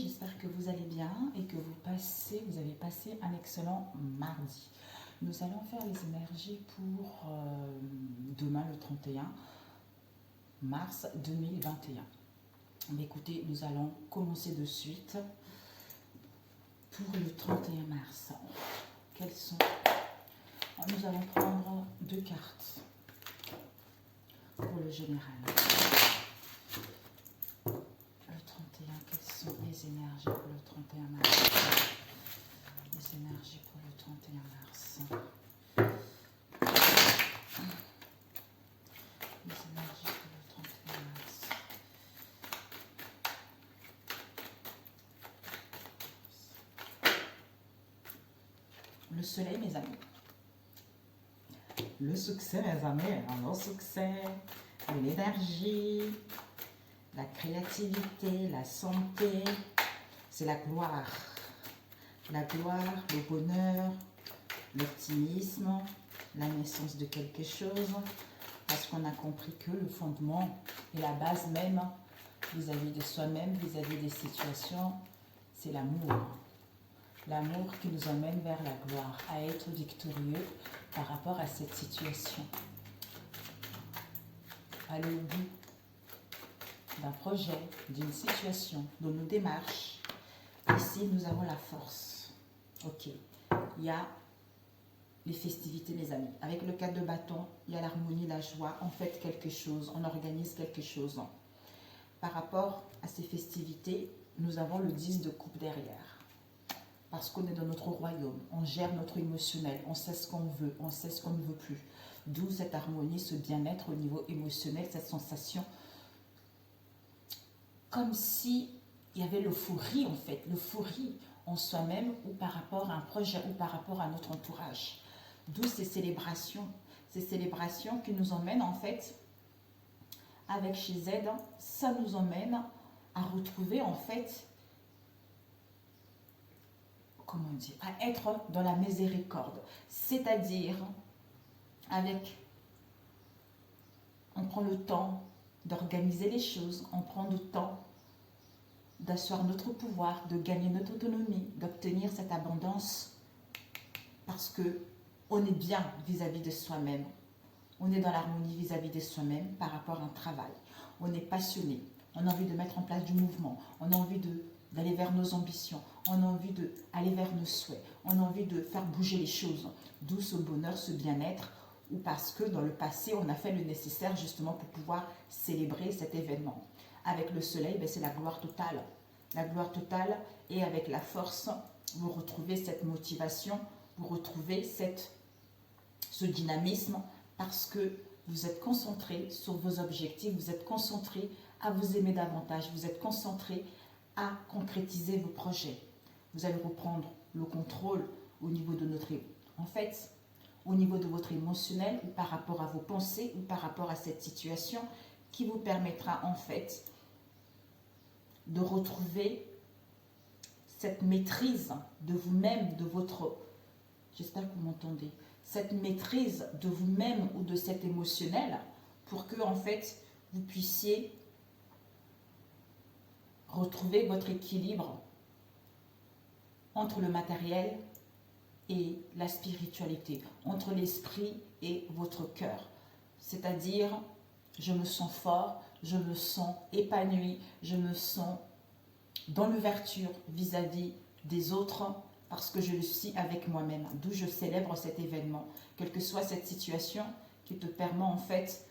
j'espère que vous allez bien et que vous avez passé un excellent mardi. Nous allons faire les énergies pour demain le 31 mars 2021. Mais écoutez, nous allons commencer de suite pour le 31 mars. Quels sont... Nous allons prendre 2 cartes pour le général. Le 31, quelles sont les énergies pour le 31 mars? Les énergies pour le 31 mars. Les énergies pour le 31 mars. Le soleil, mes amis. Le succès, mes amis. Le succès, l'énergie, la créativité, la santé, c'est la gloire. La gloire, le bonheur, l'optimisme, la naissance de quelque chose. Parce qu'on a compris que le fondement et la base même vis-à-vis de soi-même, vis-à-vis des situations, c'est l'amour. L'amour qui nous emmène vers la gloire, à être victorieux par rapport à cette situation. Aller au bout d'un projet, d'une situation, de nos démarches. Ici, nous avons la force. Ok. Il y a les festivités, mes amis. Avec le 4 de bâton, il y a l'harmonie, la joie. On fête quelque chose, on organise quelque chose. Par rapport à ces festivités, nous avons le 10 de coupe derrière. Parce qu'on est dans notre royaume, on gère notre émotionnel, on sait ce qu'on veut, on sait ce qu'on ne veut plus. D'où cette harmonie, ce bien-être au niveau émotionnel, cette sensation comme si il y avait l'euphorie en fait, l'euphorie en soi-même ou par rapport à un projet ou par rapport à notre entourage. D'où ces célébrations qui nous emmènent en fait, avec chez Z, ça nous emmène à retrouver en fait, comment dire, à être dans la miséricorde. C'est-à-dire, on prend le temps d'organiser les choses, on prend le temps d'asseoir notre pouvoir, de gagner notre autonomie, d'obtenir cette abondance parce que on est bien vis-à-vis de soi-même. On est dans l'harmonie vis-à-vis de soi-même par rapport à un travail. On est passionné, on a envie de mettre en place du mouvement, on a envie d'aller vers nos ambitions, on a envie d'aller vers nos souhaits, on a envie de faire bouger les choses. D'où ce bonheur, ce bien-être, ou parce que dans le passé, on a fait le nécessaire justement pour pouvoir célébrer cet événement. Avec le soleil, c'est la gloire totale. La gloire totale, et avec la force, vous retrouvez cette motivation, vous retrouvez ce dynamisme, parce que vous êtes concentré sur vos objectifs, vous êtes concentré à vous aimer davantage, vous êtes concentré à concrétiser vos projets. Vous allez reprendre le contrôle au niveau de au niveau de votre émotionnel, ou par rapport à vos pensées, ou par rapport à cette situation, qui vous permettra en fait de retrouver cette maîtrise de vous-même, de votre... J'espère que vous m'entendez. Cette maîtrise de vous-même ou de cet émotionnel, pour que en fait vous puissiez retrouver votre équilibre entre le matériel et la spiritualité, entre l'esprit et votre cœur. C'est-à-dire, je me sens fort, je me sens épanoui, je me sens dans l'ouverture vis-à-vis des autres, parce que je le suis avec moi-même, d'où je célèbre cet événement, quelle que soit cette situation qui te permet en fait,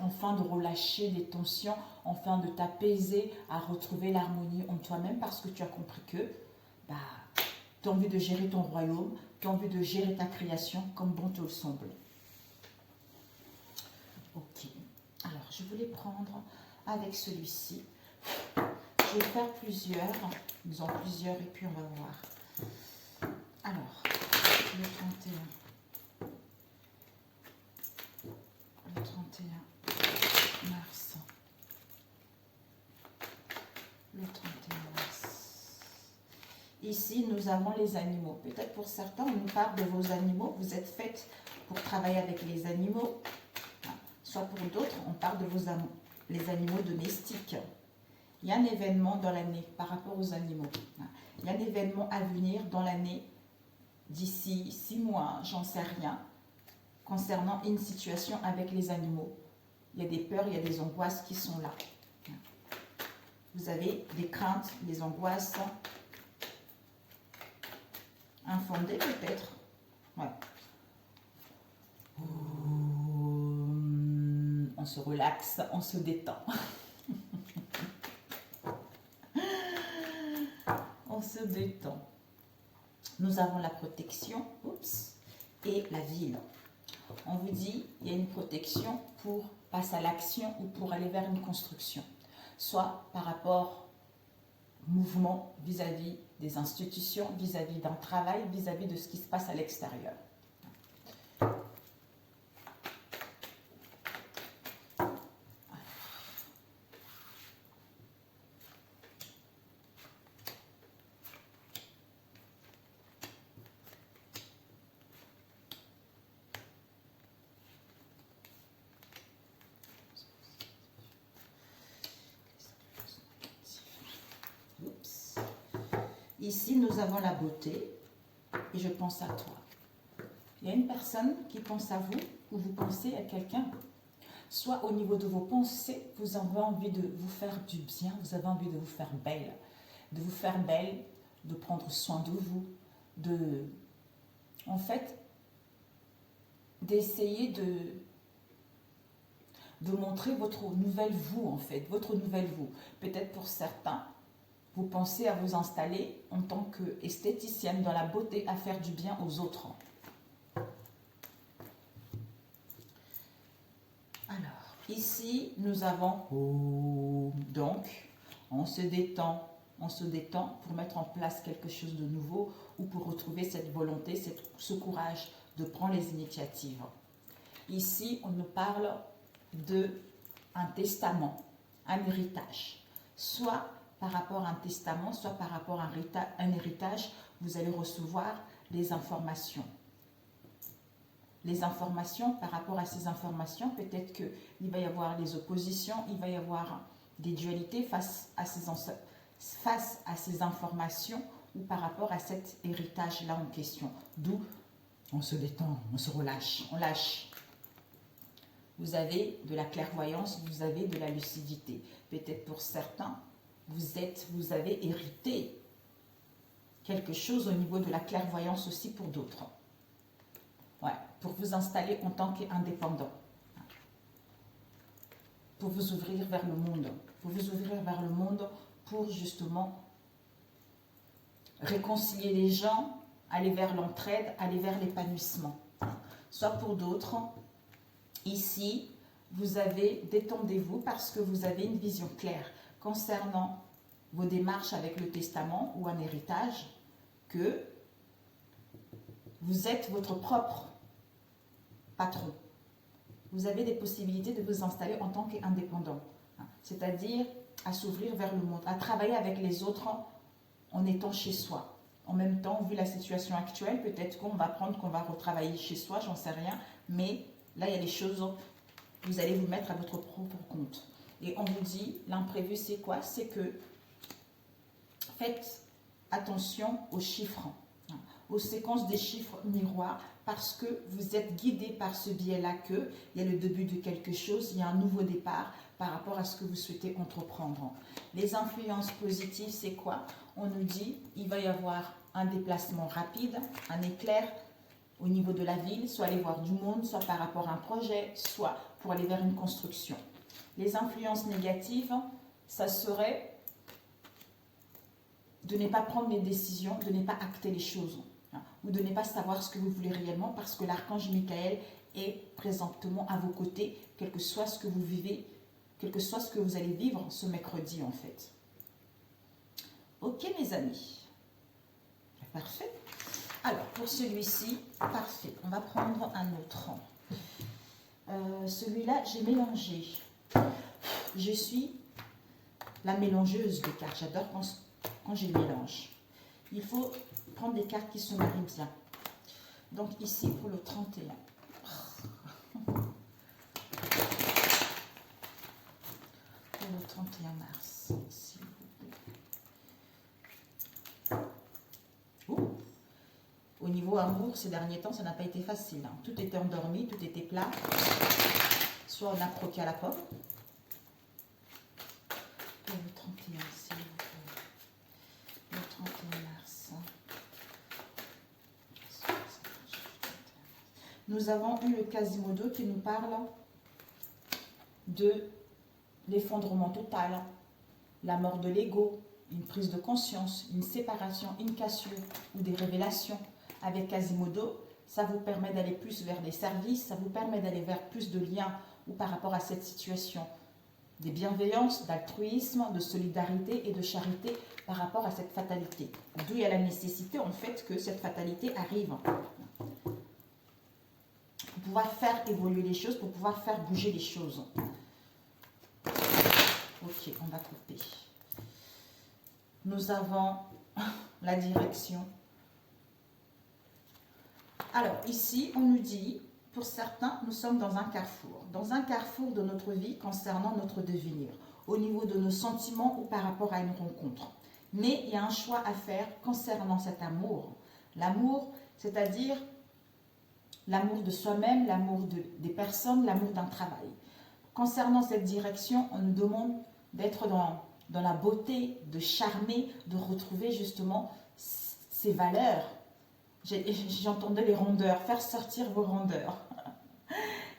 enfin de relâcher des tensions, enfin de t'apaiser, à retrouver l'harmonie en toi-même, parce que tu as compris que tu as envie de gérer ton royaume, tu as envie de gérer ta création comme bon te le semble. Ok, alors je voulais prendre avec celui-ci. Je vais faire plusieurs, nous en plusieurs et puis on va voir. Alors, le 31. Le 31 mars. Le 31 mars. Ici, nous avons les animaux. Peut-être pour certains, on nous parle de vos animaux. Vous êtes faites pour travailler avec les animaux. Soit pour d'autres, on parle de les animaux domestiques. Il y a un événement dans l'année par rapport aux animaux. Il y a un événement à venir dans l'année d'ici 6 mois, j'en sais rien, concernant une situation avec les animaux. Il y a des peurs, il y a des angoisses qui sont là. Vous avez des craintes, des angoisses infondées peut-être. Ouais. On se relaxe, on se détend. On se détend. Nous avons la protection, et la ville. On vous dit, il y a une protection pour passer à l'action ou pour aller vers une construction. Soit par rapport au mouvement vis-à-vis des institutions, vis-à-vis d'un travail, vis-à-vis de ce qui se passe à l'extérieur. Ici, nous avons la beauté et je pense à toi. Il y a une personne qui pense à vous ou vous pensez à quelqu'un. Soit au niveau de vos pensées, vous avez envie de vous faire du bien, vous avez envie de vous faire belle. De vous faire belle, de prendre soin de vous, en fait, d'essayer de montrer votre nouvelle vous, en fait, votre nouvelle vous. Peut-être pour certains, vous pensez à vous installer en tant qu'esthéticienne dans la beauté, à faire du bien aux autres. Alors, ici, nous avons donc, on se détend pour mettre en place quelque chose de nouveau ou pour retrouver cette volonté, ce courage de prendre les initiatives. Ici, on nous parle d'un testament, un héritage, soit par rapport à un testament, soit par rapport à un héritage, vous allez recevoir les informations. Les informations, par rapport à ces informations, peut-être qu'il va y avoir des oppositions, il va y avoir des dualités face à ces informations ou par rapport à cet héritage-là en question. D'où on se détend, on se relâche, on lâche. Vous avez de la clairvoyance, vous avez de la lucidité. Peut-être pour certains, vous avez hérité quelque chose au niveau de la clairvoyance aussi pour d'autres. Ouais, pour vous installer en tant qu'indépendant. Pour vous ouvrir vers le monde. Pour vous ouvrir vers le monde pour justement réconcilier les gens, aller vers l'entraide, aller vers l'épanouissement. Soit pour d'autres, ici, vous avez, détendez-vous parce que vous avez une vision claire concernant vos démarches avec le testament ou un héritage, que vous êtes votre propre patron. Vous avez des possibilités de vous installer en tant qu'indépendant, c'est-à-dire à s'ouvrir vers le monde, à travailler avec les autres en étant chez soi. En même temps, vu la situation actuelle, peut-être qu'on va retravailler chez soi, j'en sais rien, mais là, il y a des choses, vous allez vous mettre à votre propre compte. Et on vous dit, l'imprévu, c'est quoi? C'est que faites attention aux chiffres, aux séquences des chiffres miroirs, parce que vous êtes guidé par ce biais-là qu'il y a le début de quelque chose, il y a un nouveau départ par rapport à ce que vous souhaitez entreprendre. Les influences positives, c'est quoi? On nous dit, il va y avoir un déplacement rapide, un éclair au niveau de la ville, soit aller voir du monde, soit par rapport à un projet, soit pour aller vers une construction. Les influences négatives, ça serait de ne pas prendre les décisions, de ne pas acter les choses, ou de ne pas savoir ce que vous voulez réellement, parce que l'archange Michael est présentement à vos côtés, quel que soit ce que vous vivez, quel que soit ce que vous allez vivre ce mercredi en fait. Ok mes amis, parfait. Alors pour celui-ci, parfait, on va prendre un autre. Celui-là, j'ai mélangé. Je suis la mélangeuse des cartes, j'adore quand je mélange. Il faut prendre des cartes qui se marient bien. Donc ici pour le 31. Pour le 31 mars. Ici. Au niveau amour, ces derniers temps, ça n'a pas été facile. Hein. Tout était endormi, tout était plat. Soit on a croqué à la pomme. Le 31, c'est le 31 mars. Nous avons eu le Quasimodo qui nous parle de l'effondrement total, la mort de l'ego, une prise de conscience, une séparation, une cassure ou des révélations. Avec Quasimodo, ça vous permet d'aller plus vers des services, ça vous permet d'aller vers plus de liens ou par rapport à cette situation, des bienveillances, d'altruisme, de solidarité et de charité par rapport à cette fatalité. D'où il y a la nécessité en fait que cette fatalité arrive. Pour pouvoir faire évoluer les choses, pour pouvoir faire bouger les choses. Ok, on va couper. Nous avons la direction. Alors, ici, on nous dit, pour certains, nous sommes dans un carrefour. Dans un carrefour de notre vie concernant notre devenir. Au niveau de nos sentiments ou par rapport à une rencontre. Mais il y a un choix à faire concernant cet amour. L'amour, c'est-à-dire l'amour de soi-même, l'amour des personnes, l'amour d'un travail. Concernant cette direction, on nous demande d'être dans la beauté, de charmer, de retrouver justement ces valeurs. J'entendais les rondeurs, faire sortir vos rondeurs.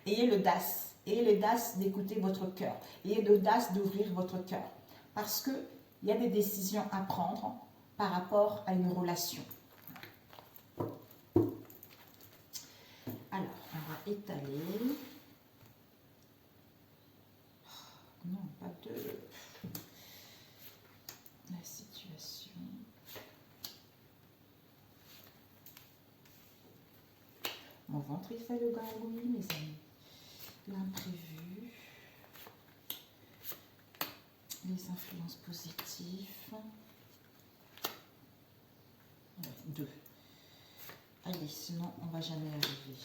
Ayez l'audace d'écouter votre cœur. Ayez l'audace d'ouvrir votre cœur. Parce qu'il y a des décisions à prendre par rapport à une relation. Alors, on va étaler. Non, pas de... La situation. Mon ventre, il fait le gargouille, mes amis. L'imprévu. Les influences positives. 2. Allez, sinon, on ne va jamais arriver.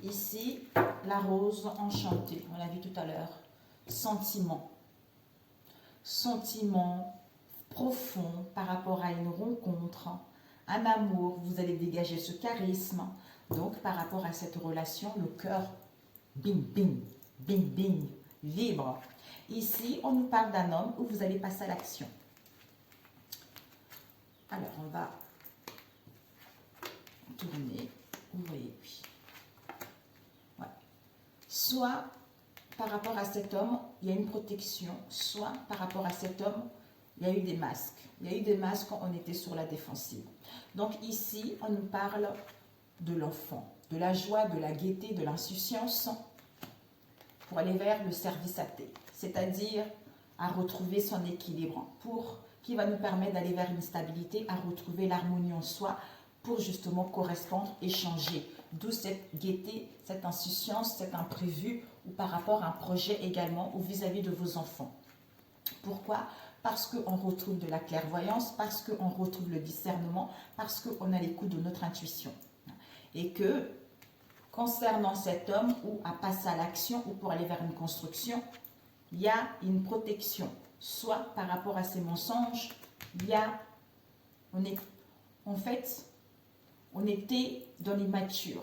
Ici, la rose enchantée. On l'a vu tout à l'heure. Sentiment. Sentiment profond par rapport à une rencontre, un amour, vous allez dégager ce charisme. Donc, par rapport à cette relation, le cœur, bing, bing, bing, bing, vibre. Ici, on nous parle d'un homme où vous allez passer à l'action. Alors, on va tourner. Vous voyez, oui. Ouais. Soit, par rapport à cet homme, il y a une protection. Soit, par rapport à cet homme, il y a eu des masques. Il y a eu des masques quand on était sur la défensive. Donc ici, on nous parle de l'enfant, de la joie, de la gaieté, de l'insouciance pour aller vers le service athée. C'est-à-dire à retrouver son équilibre qui va nous permettre d'aller vers une stabilité, à retrouver l'harmonie en soi pour justement correspondre et changer. D'où cette gaieté, cette insouciance, cet imprévu ou par rapport à un projet également ou vis-à-vis de vos enfants. Pourquoi ? Parce qu'on retrouve de la clairvoyance, parce qu'on retrouve le discernement, parce qu'on a l'écoute de notre intuition. Et que, concernant cet homme, ou à passer à l'action, ou pour aller vers une construction, il y a une protection. Soit par rapport à ces mensonges, il y a... on était dans l'immaturité.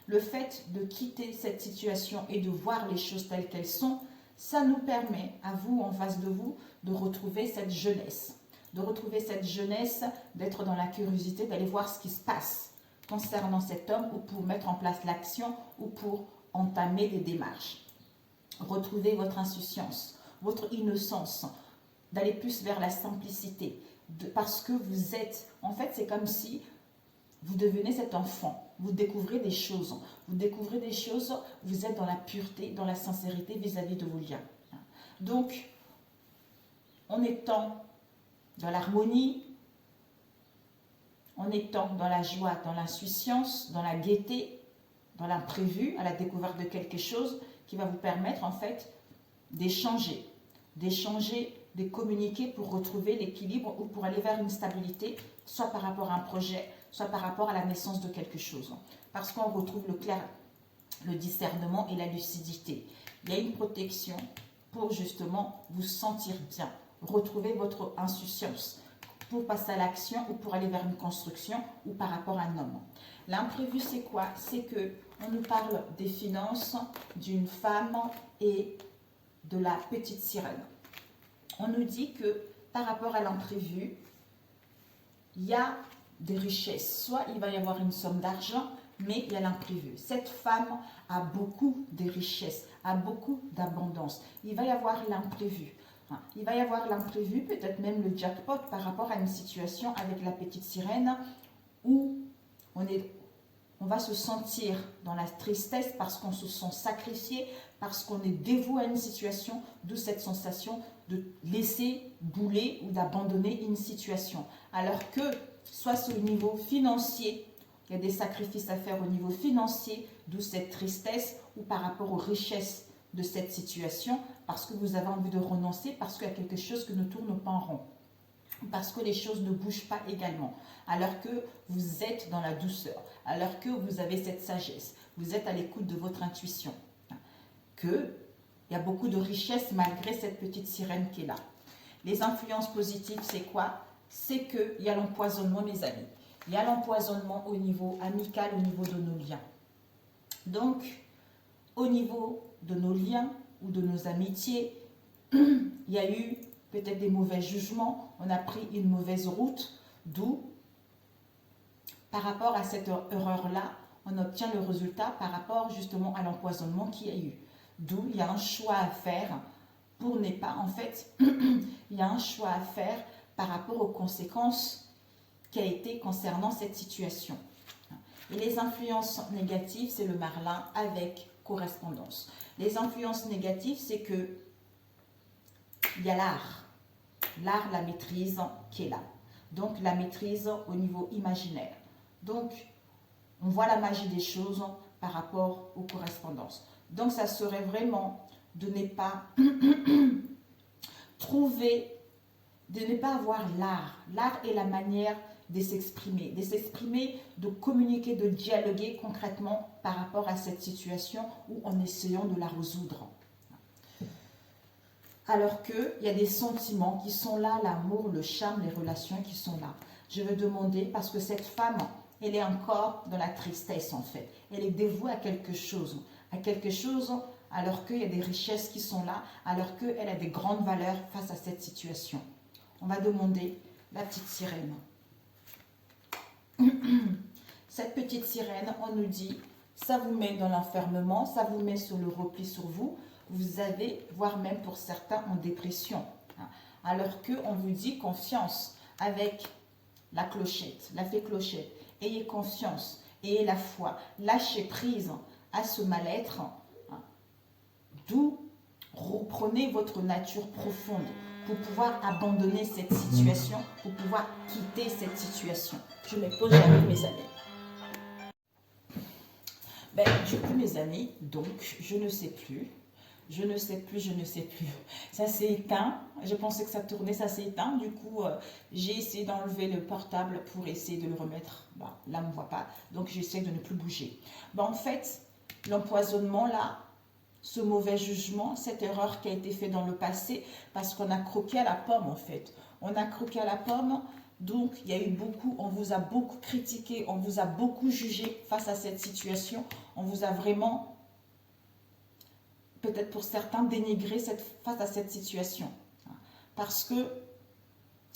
Le fait de quitter cette situation et de voir les choses telles qu'elles sont, ça nous permet, à vous, en face de vous, de retrouver cette jeunesse. De retrouver cette jeunesse, d'être dans la curiosité, d'aller voir ce qui se passe concernant cet homme ou pour mettre en place l'action ou pour entamer des démarches. Retrouvez votre insouciance, votre innocence, d'aller plus vers la simplicité. Parce que vous êtes, en fait, c'est comme si vous devenez cet enfant. Vous découvrez des choses. Vous découvrez des choses, vous êtes dans la pureté, dans la sincérité vis-à-vis de vos liens. Donc, en étant dans l'harmonie, en étant dans la joie, dans l'insouciance, dans la gaieté, dans l'imprévu, à la découverte de quelque chose qui va vous permettre en fait d'échanger, de communiquer pour retrouver l'équilibre ou pour aller vers une stabilité, soit par rapport à un projet, soit par rapport à la naissance de quelque chose. Parce qu'on retrouve le discernement et la lucidité. Il y a une protection pour justement vous sentir bien, retrouver votre insouciance, pour passer à l'action ou pour aller vers une construction ou par rapport à un homme. L'imprévu, c'est quoi? C'est que on nous parle des finances, d'une femme et de la petite sirène. On nous dit que par rapport à l'imprévu, il y a des richesses. Soit il va y avoir une somme d'argent, mais il y a l'imprévu. Cette femme a beaucoup de richesses, a beaucoup d'abondance. Il va y avoir l'imprévu. Il va y avoir l'imprévu, peut-être même le jackpot par rapport à une situation avec la petite sirène où on va se sentir dans la tristesse parce qu'on se sent sacrifié, parce qu'on est dévoué à une situation, d'où cette sensation de laisser bouler ou d'abandonner une situation. Alors que, soit sur le niveau financier, il y a des sacrifices à faire au niveau financier, d'où cette tristesse, ou par rapport aux richesses de cette situation, parce que vous avez envie de renoncer, parce qu'il y a quelque chose qui ne tourne pas en rond, parce que les choses ne bougent pas également, alors que vous êtes dans la douceur, alors que vous avez cette sagesse, vous êtes à l'écoute de votre intuition, qu'il y a beaucoup de richesses malgré cette petite sirène qui est là. Les influences positives, c'est quoi? C'est qu'il y a l'empoisonnement, mes amis. Il y a l'empoisonnement au niveau amical, au niveau de nos liens. Donc, au niveau de nos liens ou de nos amitiés, il y a eu peut-être des mauvais jugements, on a pris une mauvaise route, d'où, par rapport à cette erreur-là, on obtient le résultat par rapport justement à l'empoisonnement qu'il y a eu. D'où il y a un choix à faire pour ne pas, en fait, il y a un choix à faire par rapport aux conséquences qui a été concernant cette situation. Et les influences négatives, c'est le Merlin avec correspondance. Les influences négatives, c'est que il y a l'art, la maîtrise qui est là. Donc la maîtrise au niveau imaginaire. Donc on voit la magie des choses par rapport aux correspondances. Donc ça serait vraiment de ne pas de ne pas avoir l'art. L'art est la manière de s'exprimer, de communiquer, de dialoguer concrètement par rapport à cette situation ou en essayant de la résoudre. Alors qu'il y a des sentiments qui sont là, l'amour, le charme, les relations qui sont là. Je vais demander, parce que cette femme, elle est encore dans la tristesse en fait. Elle est dévouée à quelque chose alors qu'il y a des richesses qui sont là, alors qu'elle a des grandes valeurs face à cette situation. On va demander la petite sirène. Cette petite sirène, on nous dit, ça vous met dans l'enfermement, ça vous met sur le repli sur vous. Vous avez, voire même pour certains, en dépression. Alors qu'on vous dit confiance avec la clochette, la fée clochette. Ayez confiance, ayez la foi, lâchez prise à ce mal-être. D'où reprenez votre nature profonde pour pouvoir abandonner cette situation, pour pouvoir quitter cette situation. Je me pose avec mes amis. Du coup, mes amis, donc, je ne sais plus. Ça s'est éteint. Je pensais que ça tournait, ça s'est éteint. Du coup, j'ai essayé d'enlever le portable pour essayer de le remettre. Là, on ne voit pas. Donc, j'essaie de ne plus bouger. En fait, l'empoisonnement, là, ce mauvais jugement, cette erreur qui a été faite dans le passé, parce qu'on a croqué à la pomme, en fait. On a croqué à la pomme. Donc, il y a eu beaucoup, on vous a beaucoup critiqué, on vous a beaucoup jugé face à cette situation. On vous a vraiment, peut-être pour certains, dénigré face à cette situation. Parce que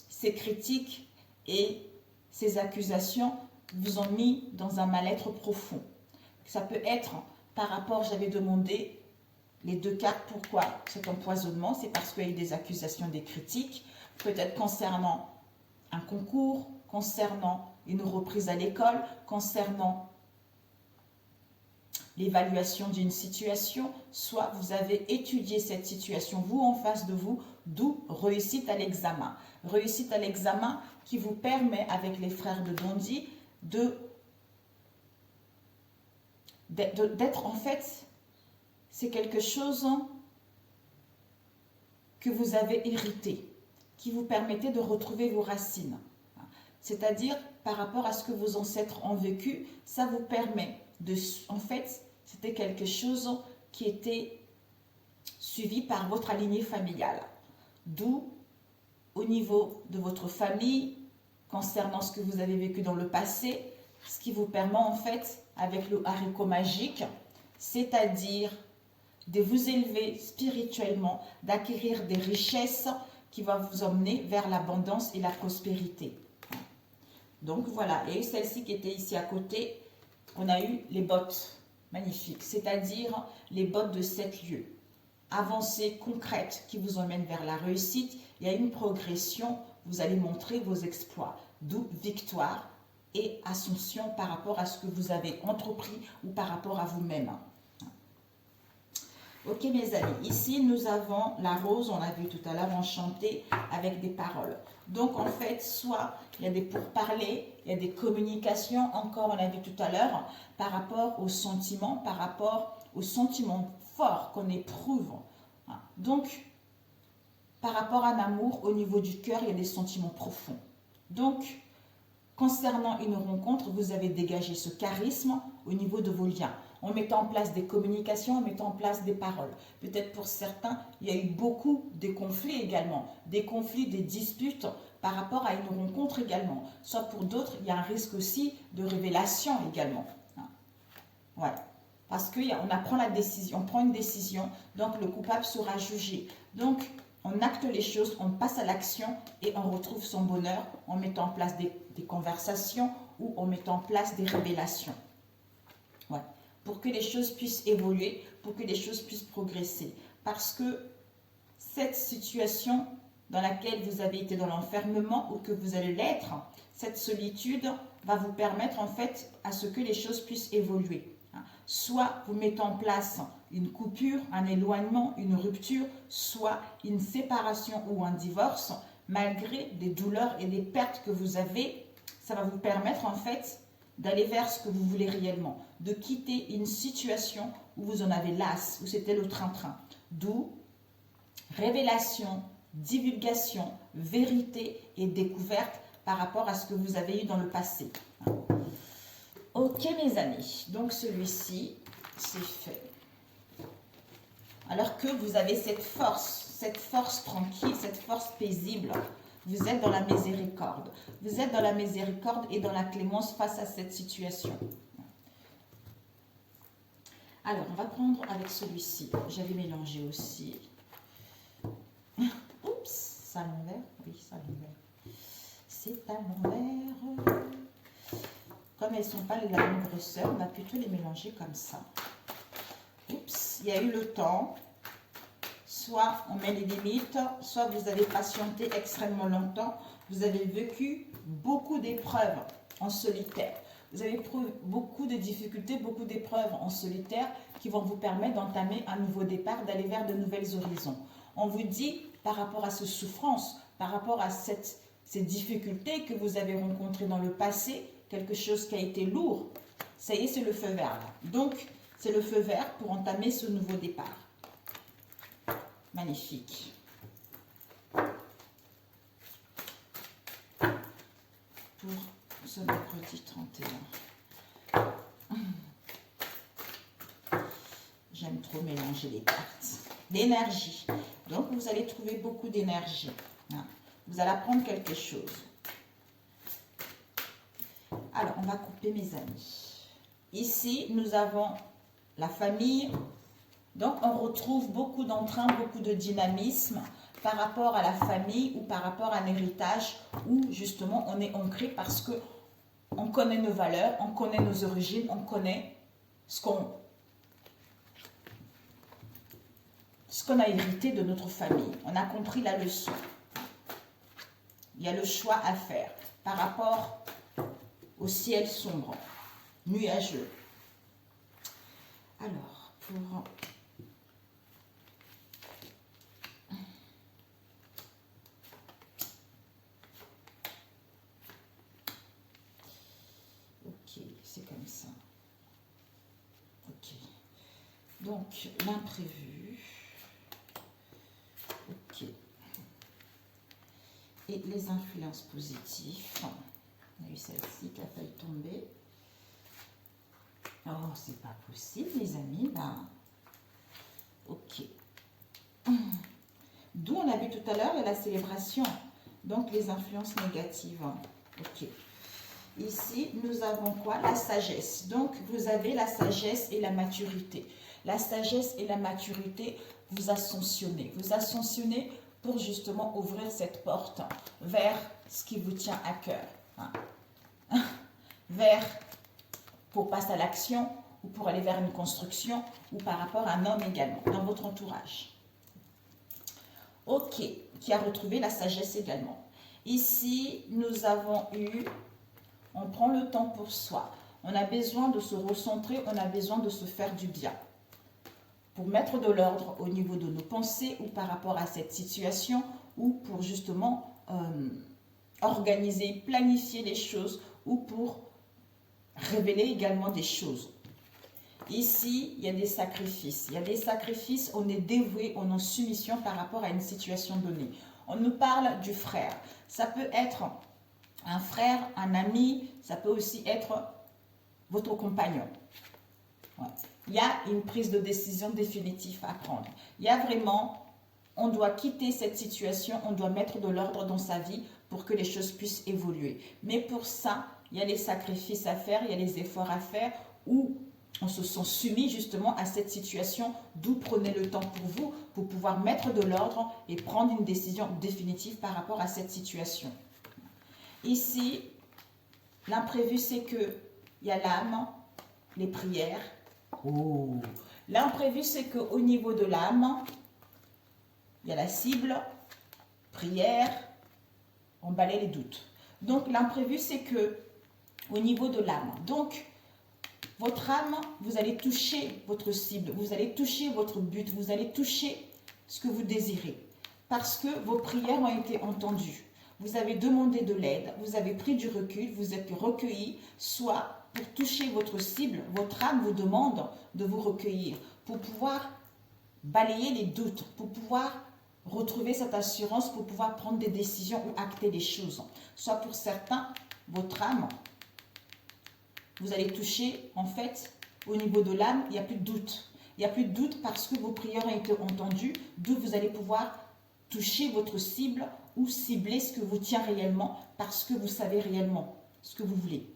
ces critiques et ces accusations vous ont mis dans un mal-être profond. Ça peut être par rapport, j'avais demandé les deux cartes, pourquoi cet empoisonnement? C'est parce qu'il y a eu des accusations, des critiques, peut-être concernant un concours, concernant une reprise à l'école, concernant l'évaluation d'une situation, soit vous avez étudié cette situation, vous en face de vous, d'où réussite à l'examen. Réussite à l'examen qui vous permet, avec les frères de Dondi, d'être en fait, c'est quelque chose que vous avez hérité, qui vous permettait de retrouver vos racines. C'est-à-dire, par rapport à ce que vos ancêtres ont vécu, ça vous permet de... En fait, c'était quelque chose qui était suivi par votre lignée familiale. D'où, au niveau de votre famille, concernant ce que vous avez vécu dans le passé, ce qui vous permet en fait, avec le haricot magique, c'est-à-dire de vous élever spirituellement, d'acquérir des richesses qui vont vous emmener vers l'abondance et la prospérité. Donc voilà, et celle-ci qui était ici à côté, on a eu les bottes magnifiques, c'est-à-dire les bottes de 7 lieux. Avancées concrètes qui vous emmènent vers la réussite. Il y a une progression, vous allez montrer vos exploits, d'où victoire et ascension par rapport à ce que vous avez entrepris ou par rapport à vous-même. Ok mes amis, ici nous avons la rose, on l'a vu tout à l'heure, enchantée avec des paroles. Donc en fait, soit il y a des pourparlers, il y a des communications, encore on l'a vu tout à l'heure, par rapport aux sentiments, par rapport aux sentiments forts qu'on éprouve. Donc, par rapport à l'amour, au niveau du cœur, il y a des sentiments profonds. Donc, concernant une rencontre, vous avez dégagé ce charisme au niveau de vos liens, en mettant en place des communications, en mettant en place des paroles. Peut-être pour certains, il y a eu beaucoup de conflits également, des conflits, des disputes par rapport à une rencontre également. Soit pour d'autres, il y a un risque aussi de révélation également. Ouais. Parce qu'on prend la décision, on prend une décision, donc le coupable sera jugé. Donc, on acte les choses, on passe à l'action et on retrouve son bonheur en mettant en place des conversations ou en mettant en place des révélations. Ouais. Pour que les choses puissent évoluer, pour que les choses puissent progresser. Parce que cette situation dans laquelle vous avez été dans l'enfermement ou que vous allez l'être, cette solitude va vous permettre en fait à ce que les choses puissent évoluer. Soit vous mettez en place une coupure, un éloignement, une rupture, soit une séparation ou un divorce, malgré des douleurs et des pertes que vous avez, ça va vous permettre en fait d'aller vers ce que vous voulez réellement, de quitter une situation où vous en avez las, où c'était le train-train. D'où révélation, divulgation, vérité et découverte par rapport à ce que vous avez eu dans le passé. Ok mes amis, donc celui-ci, c'est fait. Alors que vous avez cette force tranquille, cette force paisible, vous êtes dans la miséricorde. Vous êtes dans la miséricorde et dans la clémence face à cette situation. Alors, on va prendre avec celui-ci. J'avais mélangé aussi. Oups, ça à l'envers. Oui, ça à l'envers. C'est à l'envers. Comme elles ne sont pas de la même grosseur, on va plutôt les mélanger comme ça. Oups, il y a eu le temps. Soit on met les limites, soit vous avez patienté extrêmement longtemps. Vous avez vécu beaucoup d'épreuves en solitaire. Vous avez éprouvé beaucoup de difficultés, beaucoup d'épreuves en solitaire qui vont vous permettre d'entamer un nouveau départ, d'aller vers de nouvelles horizons. On vous dit, par rapport à ces souffrances, par rapport à ces difficultés que vous avez rencontrées dans le passé, quelque chose qui a été lourd, ça y est, c'est le feu vert. Donc, c'est le feu vert pour entamer ce nouveau départ. Magnifique. Pour ce mercredi 31. J'aime trop mélanger les cartes. L'énergie. Donc, vous allez trouver beaucoup d'énergie. Vous allez apprendre quelque chose. Alors, on va couper mes amis. Ici, nous avons la famille. Donc, on retrouve beaucoup d'entrain, beaucoup de dynamisme par rapport à la famille ou par rapport à un héritage où, justement, on est ancré parce que on connaît nos valeurs, on connaît nos origines, on connaît ce qu'on a hérité de notre famille. On a compris la leçon. Il y a le choix à faire par rapport au ciel sombre, nuageux. Alors, pour... Ok, c'est comme ça. Ok. Donc, l'imprévu. Ok. Et les influences positives. On a eu celle-ci qui a failli tomber. Oh, c'est pas possible, les amis. Ben, ok. D'où on a vu tout à l'heure la célébration. Donc, les influences négatives. Ok. Ici, nous avons quoi? La sagesse. Donc, vous avez la sagesse et la maturité. La sagesse et la maturité, vous ascensionnez. Vous ascensionnez pour justement ouvrir cette porte vers ce qui vous tient à cœur. Hein. Vers, pour passer à l'action, ou pour aller vers une construction, ou par rapport à un homme également, dans votre entourage. Ok, qui a retrouvé la sagesse également. Ici, nous avons eu, on prend le temps pour soi. On a besoin de se recentrer, on a besoin de se faire du bien. Pour mettre de l'ordre au niveau de nos pensées ou par rapport à cette situation, ou pour justement organiser, planifier les choses, ou pour révéler également des choses. Ici, il y a des sacrifices. Il y a des sacrifices, on est dévoué, on est en soumission par rapport à une situation donnée. On nous parle du frère. Ça peut être un frère, un ami, ça peut aussi être votre compagnon. Ouais. Il y a une prise de décision définitive à prendre. Il y a vraiment, on doit quitter cette situation, on doit mettre de l'ordre dans sa vie pour que les choses puissent évoluer. Mais pour ça, il y a les sacrifices à faire, il y a les efforts à faire où on se sent soumis justement à cette situation, d'où prenez le temps pour vous, pour pouvoir mettre de l'ordre et prendre une décision définitive par rapport à cette situation. Ici, l'imprévu, c'est que il y a l'âme, les prières. Oh. L'imprévu, c'est qu'au niveau de l'âme, il y a la cible, prière, on balaye les doutes. Donc, l'imprévu, c'est que au niveau de l'âme. Donc, votre âme, vous allez toucher votre cible, vous allez toucher votre but, vous allez toucher ce que vous désirez. Parce que vos prières ont été entendues. Vous avez demandé de l'aide, vous avez pris du recul, vous êtes recueilli, soit pour toucher votre cible, votre âme vous demande de vous recueillir, pour pouvoir balayer les doutes, pour pouvoir retrouver cette assurance, pour pouvoir prendre des décisions ou acter des choses. Soit pour certains, votre âme, vous allez toucher, en fait, au niveau de l'âme, il n'y a plus de doute. Il n'y a plus de doute parce que vos prières ont été entendues, d'où vous allez pouvoir toucher votre cible ou cibler ce que vous tient réellement parce que vous savez réellement ce que vous voulez.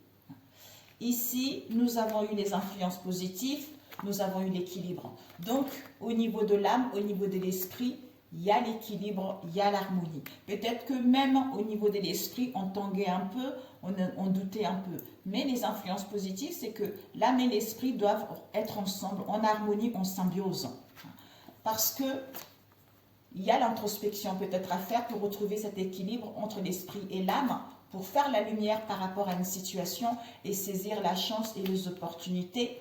Ici, nous avons eu les influences positives, nous avons eu l'équilibre. Donc, au niveau de l'âme, au niveau de l'esprit, il y a l'équilibre, il y a l'harmonie. Peut-être que même au niveau de l'esprit, on tanguait un peu, on doutait un peu. Mais les influences positives, c'est que l'âme et l'esprit doivent être ensemble, en harmonie, en symbiose. Parce que il y a l'introspection peut-être à faire pour retrouver cet équilibre entre l'esprit et l'âme, pour faire la lumière par rapport à une situation et saisir la chance et les opportunités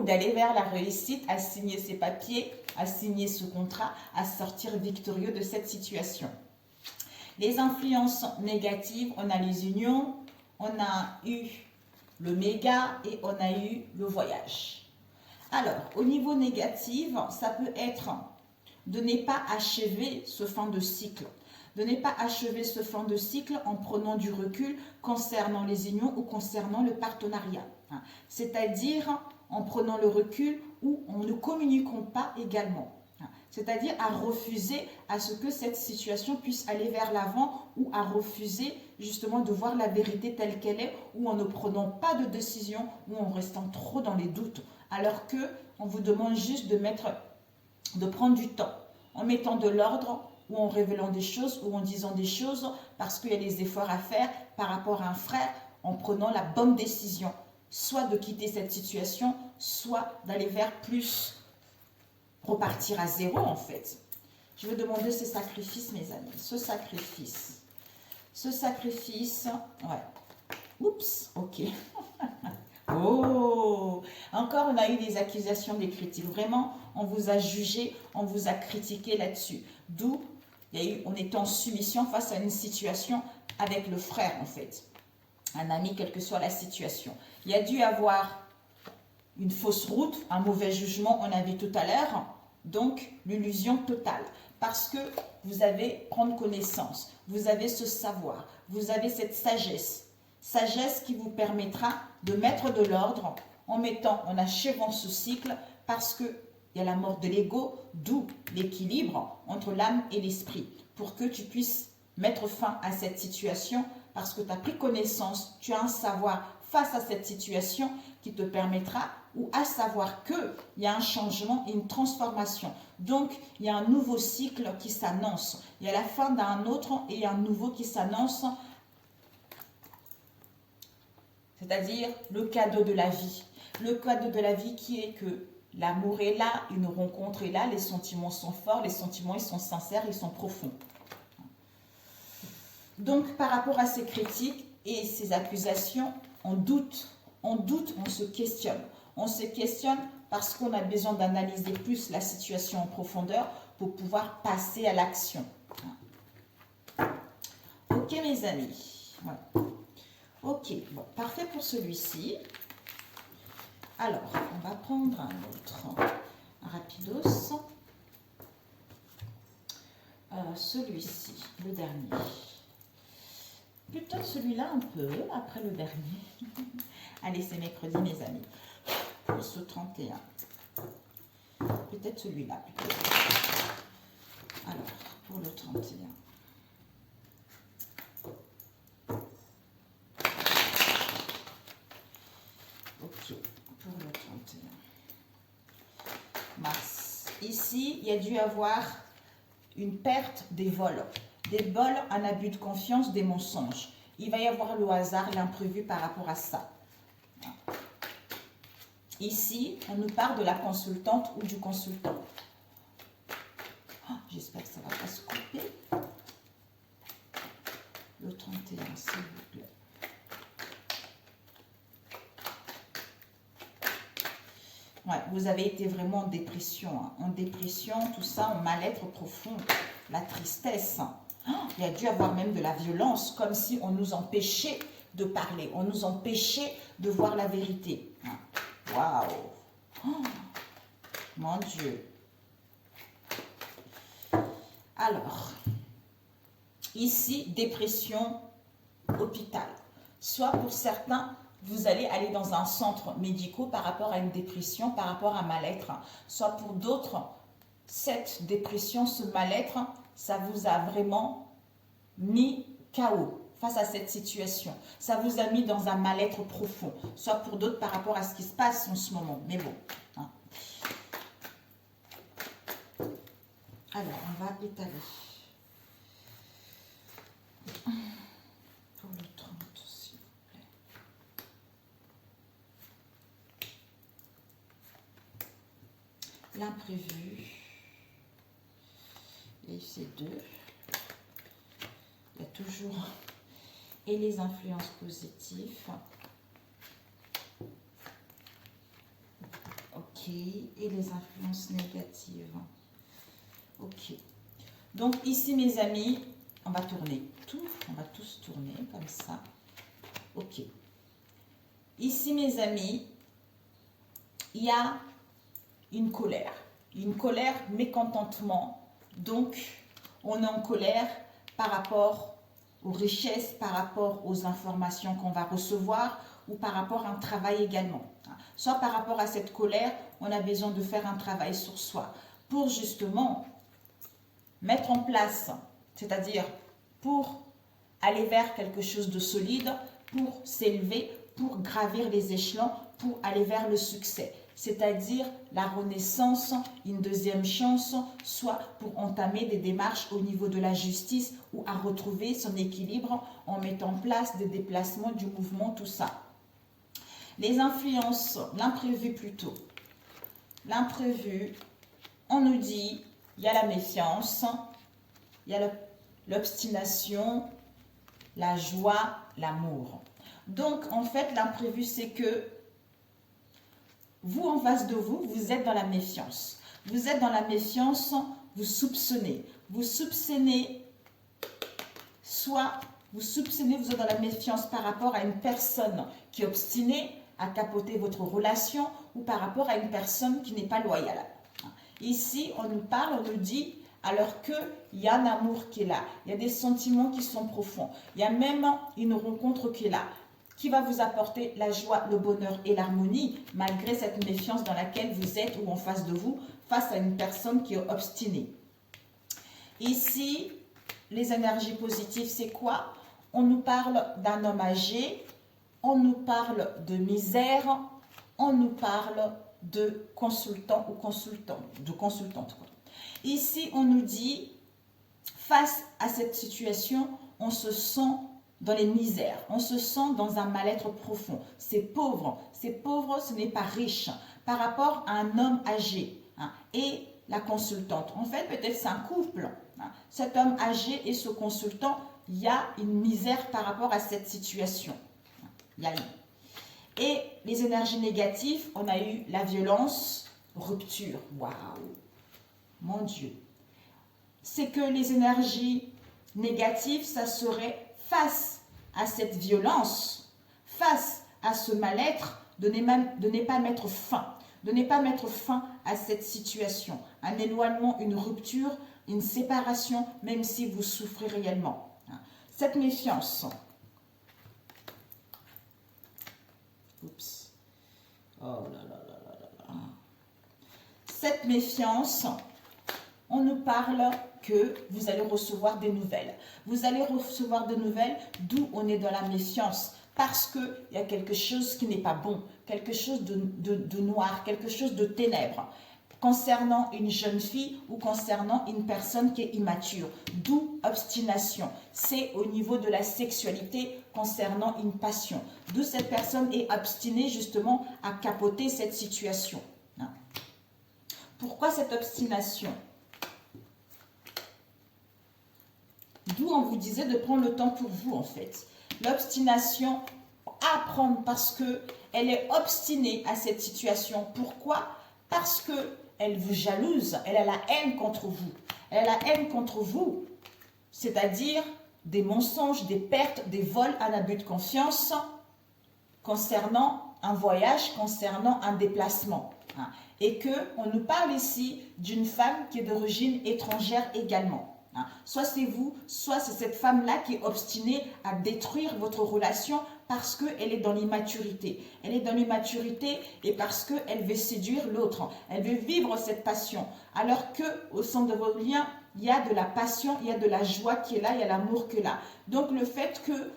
d'aller vers la réussite, à signer ses papiers, à signer ce contrat, à sortir victorieux de cette situation. Les influences négatives, on a les unions, on a eu le méga et on a eu le voyage. Alors, au niveau négatif, ça peut être de ne pas achever ce fin de cycle. De ne pas achever ce fin de cycle en prenant du recul concernant les unions ou concernant le partenariat. C'est-à-dire en prenant le recul ou en ne communiquant pas également. C'est-à-dire à refuser à ce que cette situation puisse aller vers l'avant ou à refuser justement de voir la vérité telle qu'elle est ou en ne prenant pas de décision ou en restant trop dans les doutes. Alors que on vous demande juste de prendre du temps en mettant de l'ordre ou en révélant des choses ou en disant des choses parce qu'il y a des efforts à faire par rapport à un frère en prenant la bonne décision. Soit de quitter cette situation, soit d'aller vers plus, repartir à zéro en fait. Je vais demander ce sacrifice, mes amis. Ce sacrifice, ouais. Oups, ok. Oh, encore on a eu des accusations, des critiques. Vraiment, on vous a jugé, on vous a critiqué là-dessus. D'où on était en soumission face à une situation avec le frère en fait. Un ami, quelle que soit la situation. Il y a dû avoir une fausse route, un mauvais jugement, on a vu tout à l'heure. Donc, l'illusion totale. Parce que vous avez prendre connaissance, vous avez ce savoir, vous avez cette sagesse. Sagesse qui vous permettra de mettre de l'ordre en achevant ce cycle parce qu'il y a la mort de l'ego, d'où l'équilibre entre l'âme et l'esprit pour que tu puisses mettre fin à cette situation parce que tu as pris connaissance, tu as un savoir face à cette situation qui te permettra ou à savoir qu'il y a un changement et une transformation. Donc, il y a un nouveau cycle qui s'annonce. Il y a la fin d'un autre et un nouveau qui s'annonce, c'est-à-dire le cadeau de la vie. Le cadeau de la vie qui est que l'amour est là, une rencontre est là, les sentiments sont forts, les sentiments ils sont sincères, ils sont profonds. Donc, par rapport à ces critiques et ces accusations, on doute, on se questionne. On se questionne parce qu'on a besoin d'analyser plus la situation en profondeur pour pouvoir passer à l'action. Ok, mes amis. Ouais. Ok, bon, parfait pour celui-ci. Alors, on va prendre un autre, un rapidos. Celui-ci, le dernier. Plutôt celui-là un peu, après le dernier. Allez, c'est mercredi, mes amis. Pour ce 31. Peut-être celui-là, plutôt. Alors, pour le 31. Ok, pour le 31. Mars. Ici, il y a dû avoir une perte des vols. Des vols, un abus de confiance, des mensonges. Il va y avoir le hasard, l'imprévu par rapport à ça. Ici, on nous parle de la consultante ou du consultant. Oh, j'espère que ça ne va pas se couper. Le 31, s'il vous plaît. Ouais, vous avez été vraiment en dépression. Hein. En dépression, tout ça, en mal-être profond. La tristesse. Oh, il y a dû avoir même de la violence, comme si on nous empêchait de parler. On nous empêchait de voir la vérité. Waouh! Oh, mon Dieu! Alors, ici, dépression, hôpital. Soit pour certains, vous allez aller dans un centre médical par rapport à une dépression, par rapport à un mal-être. Soit pour d'autres, cette dépression, ce mal-être, ça vous a vraiment mis KO face à cette situation. Ça vous a mis dans un mal-être profond. Soit pour d'autres par rapport à ce qui se passe en ce moment. Mais bon. Hein. Alors, on va étaler. Pour le 30, s'il vous plaît. L'imprévu. Et ces deux. Il y a toujours... Et les influences positives. Ok. Et les influences négatives. Ok. Donc ici, mes amis, on va tourner tout. On va tous tourner comme ça. Ok. Ici, mes amis, il y a une colère. Une colère, mécontentement. Donc, on est en colère par rapport aux richesses, par rapport aux informations qu'on va recevoir ou par rapport à un travail également. Soit par rapport à cette colère, on a besoin de faire un travail sur soi pour justement mettre en place, c'est-à-dire pour aller vers quelque chose de solide, pour s'élever, pour gravir les échelons, pour aller vers le succès. C'est-à-dire la renaissance, une deuxième chance, soit pour entamer des démarches au niveau de la justice ou à retrouver son équilibre en mettant en place des déplacements du mouvement, tout ça. Les influences, l'imprévu plutôt. L'imprévu, on nous dit, il y a la méfiance, il y a l'obstination, la joie, l'amour. Donc, en fait, l'imprévu, c'est que vous, en face de vous, vous êtes dans la méfiance. Vous êtes dans la méfiance, vous soupçonnez. Vous soupçonnez, soit vous soupçonnez, vous êtes dans la méfiance par rapport à une personne qui est obstinée à capoter votre relation ou par rapport à une personne qui n'est pas loyale. Ici, on nous parle, on nous dit, alors qu'il y a un amour qui est là, il y a des sentiments qui sont profonds, il y a même une rencontre qui est là, qui va vous apporter la joie, le bonheur et l'harmonie, malgré cette méfiance dans laquelle vous êtes ou en face de vous, face à une personne qui est obstinée. Ici, les énergies positives, c'est quoi? On nous parle d'un homme âgé, on nous parle de misère, on nous parle de consultant ou consultante, quoi. Ici, on nous dit, face à cette situation, on se sent dans les misères, on se sent dans un mal-être profond. C'est pauvre, ce n'est pas riche par rapport à un homme âgé, hein, et la consultante. En fait, peut-être c'est un couple. Hein. Cet homme âgé et ce consultant, il y a une misère par rapport à cette situation. Il y a une. Et les énergies négatives, on a eu la violence, rupture. Waouh! Mon Dieu! C'est que les énergies négatives, ça serait face à cette violence, face à ce mal-être, de ne pas mettre fin. De ne pas mettre fin à cette situation. Un éloignement, une rupture, une séparation, même si vous souffrez réellement. Cette méfiance. Oups. Oh là là là là là là. Cette méfiance, on nous parle que vous allez recevoir des nouvelles. Vous allez recevoir des nouvelles d'où on est dans la méfiance. Parce qu'il y a quelque chose qui n'est pas bon, quelque chose de noir, quelque chose de ténèbres, concernant une jeune fille ou concernant une personne qui est immature. D'où obstination. C'est au niveau de la sexualité concernant une passion. D'où cette personne est obstinée justement à capoter cette situation. Pourquoi cette obstination? D'où on vous disait de prendre le temps pour vous en fait. L'obstination à prendre parce qu'elle est obstinée à cette situation. Pourquoi? Parce qu'elle vous jalouse, elle a la haine contre vous. Elle a la haine contre vous, c'est-à-dire des mensonges, des pertes, des vols, un abus de confiance concernant un voyage, concernant un déplacement. Et qu'on nous parle ici d'une femme qui est d'origine étrangère également. Soit c'est vous, soit c'est cette femme-là qui est obstinée à détruire votre relation parce qu'elle est dans l'immaturité. Elle est dans l'immaturité et parce qu'elle veut séduire l'autre. Elle veut vivre cette passion. Alors qu'au sein de vos liens, il y a de la passion, il y a de la joie qui est là, il y a l'amour qui est là. Donc le fait que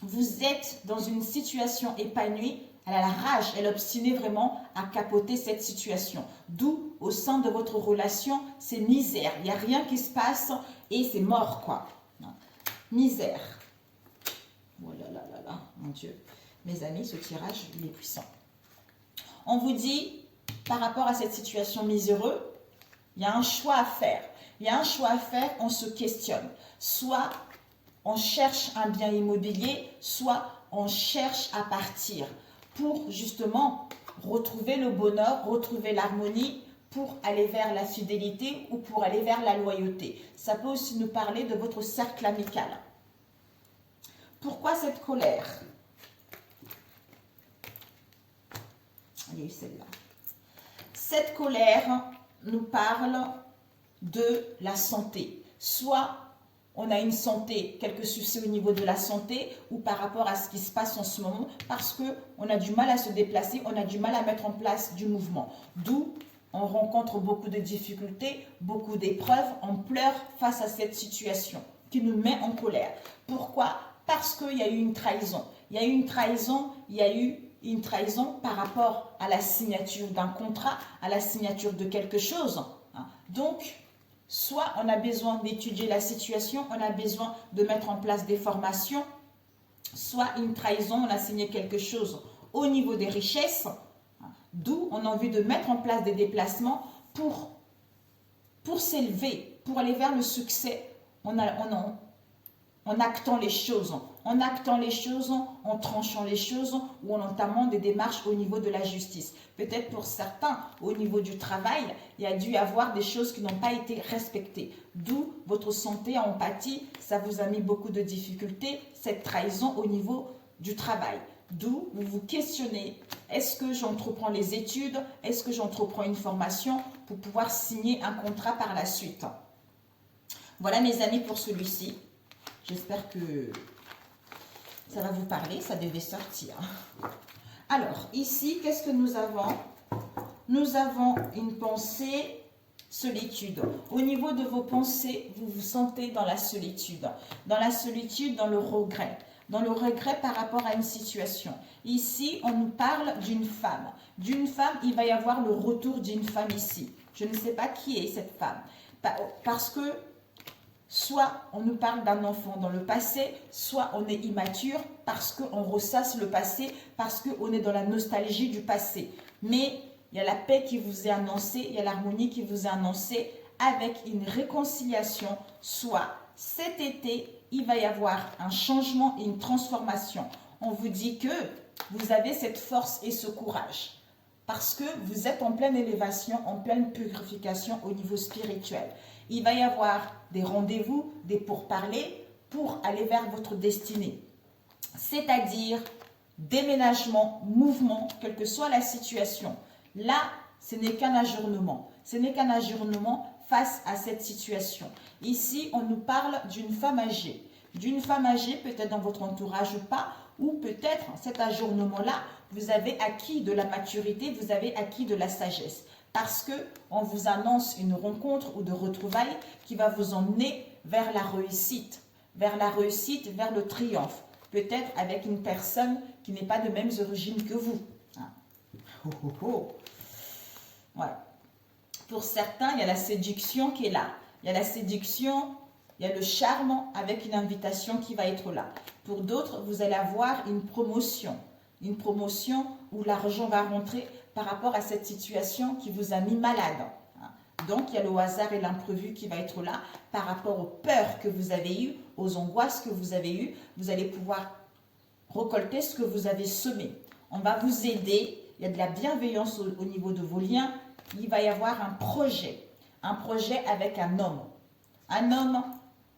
vous êtes dans une situation épanouie, elle a la rage, elle est obstinée vraiment à capoter cette situation. D'où, au sein de votre relation, c'est misère. Il n'y a rien qui se passe et c'est mort, quoi. Misère. Oh là là là là, mon Dieu. Mes amis, ce tirage, il est puissant. On vous dit, par rapport à cette situation miséreuse, il y a un choix à faire. Il y a un choix à faire, on se questionne. Soit on cherche un bien immobilier, soit on cherche à partir pour justement retrouver le bonheur, retrouver l'harmonie, pour aller vers la fidélité ou pour aller vers la loyauté. Ça peut aussi nous parler de votre cercle amical. Pourquoi cette colère? Il y a eu celle-là. Cette colère nous parle de la santé. Soit on a une santé, quelques soucis au niveau de la santé ou par rapport à ce qui se passe en ce moment parce qu'on a du mal à se déplacer, on a du mal à mettre en place du mouvement. D'où on rencontre beaucoup de difficultés, beaucoup d'épreuves, on pleure face à cette situation qui nous met en colère. Pourquoi? Parce qu'il y a eu une trahison. Il y a eu une trahison, il y a eu une trahison par rapport à la signature d'un contrat, à la signature de quelque chose. Donc, soit on a besoin d'étudier la situation, on a besoin de mettre en place des formations, soit une trahison, on a signé quelque chose au niveau des richesses, d'où on a envie de mettre en place des déplacements pour s'élever, pour aller vers le succès en actant les choses, en tranchant les choses ou en entamant des démarches au niveau de la justice. Peut-être pour certains, au niveau du travail, il y a dû y avoir des choses qui n'ont pas été respectées. D'où votre santé en empathie, ça vous a mis beaucoup de difficultés, cette trahison au niveau du travail. D'où vous vous questionnez, est-ce que j'entreprends les études, est-ce que j'entreprends une formation pour pouvoir signer un contrat par la suite. Voilà mes amis pour celui-ci. J'espère que ça va vous parler, ça devait sortir. Alors, ici, qu'est-ce que nous avons? Nous avons une pensée Solitude. Au niveau de vos pensées, vous vous sentez dans la solitude. Dans la solitude, dans le regret. Dans le regret par rapport à une situation. Ici, on nous parle d'une femme. D'une femme, il va y avoir le retour d'une femme ici. Je ne sais pas qui est cette femme. Parce que soit on nous parle d'un enfant dans le passé, soit on est immature parce qu'on ressasse le passé, parce qu'on est dans la nostalgie du passé. Mais il y a la paix qui vous est annoncée, il y a l'harmonie qui vous est annoncée avec une réconciliation. Soit cet été, il va y avoir un changement et une transformation. On vous dit que vous avez cette force et ce courage. Parce que vous êtes en pleine élévation, en pleine purification au niveau spirituel. Il va y avoir des rendez-vous, des pourparlers pour aller vers votre destinée. C'est-à-dire déménagement, mouvement, quelle que soit la situation. Là, ce n'est qu'un ajournement. Ce n'est qu'un ajournement face à cette situation. Ici, on nous parle d'une femme âgée. D'une femme âgée, peut-être dans votre entourage ou pas, ou peut-être cet ajournement-là, vous avez acquis de la maturité, vous avez acquis de la sagesse. Parce qu'on vous annonce une rencontre ou de retrouvailles qui va vous emmener vers la réussite, vers le triomphe. Peut-être avec une personne qui n'est pas de mêmes origines que vous. Oh, oh, oh. Ouais. Pour certains, il y a la séduction qui est là. Il y a la séduction, il y a le charme avec une invitation qui va être là. Pour d'autres, vous allez avoir une promotion où l'argent va rentrer par rapport à cette situation qui vous a mis malade. Donc, il y a le hasard et l'imprévu qui va être là par rapport aux peurs que vous avez eues, aux angoisses que vous avez eues. Vous allez pouvoir récolter ce que vous avez semé. On va vous aider. Il y a de la bienveillance au niveau de vos liens. Il va y avoir un projet avec un homme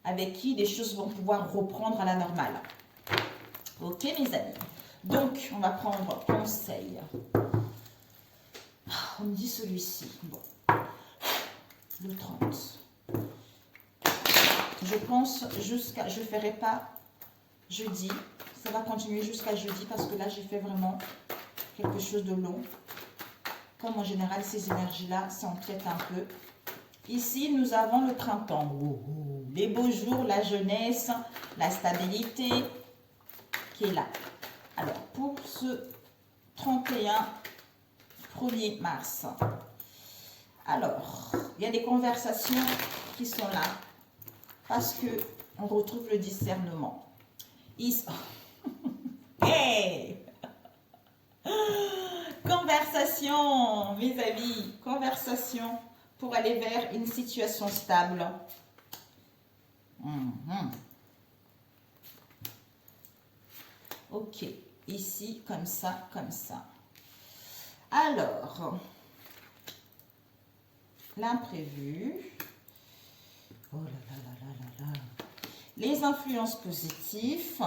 avec qui les choses vont pouvoir reprendre à la normale. Ok, mes amis. Donc, on va prendre conseil. On me dit celui-ci. Bon. Le 30. Je pense je ne ferai pas jeudi. Ça va continuer jusqu'à jeudi parce que là, j'ai fait vraiment quelque chose de long. Comme en général, ces énergies-là s'empiètent un peu. Ici, nous avons le printemps. Les beaux jours, la jeunesse, la stabilité qui est là. Alors, pour ce 1er mars, alors, il y a des conversations qui sont là parce que on retrouve le discernement. Hey! Conversation, mes amis, conversation pour aller vers une situation stable. Ok, ici, comme ça, comme ça. Alors, l'imprévu. Oh là là là là là là. Les influences positives.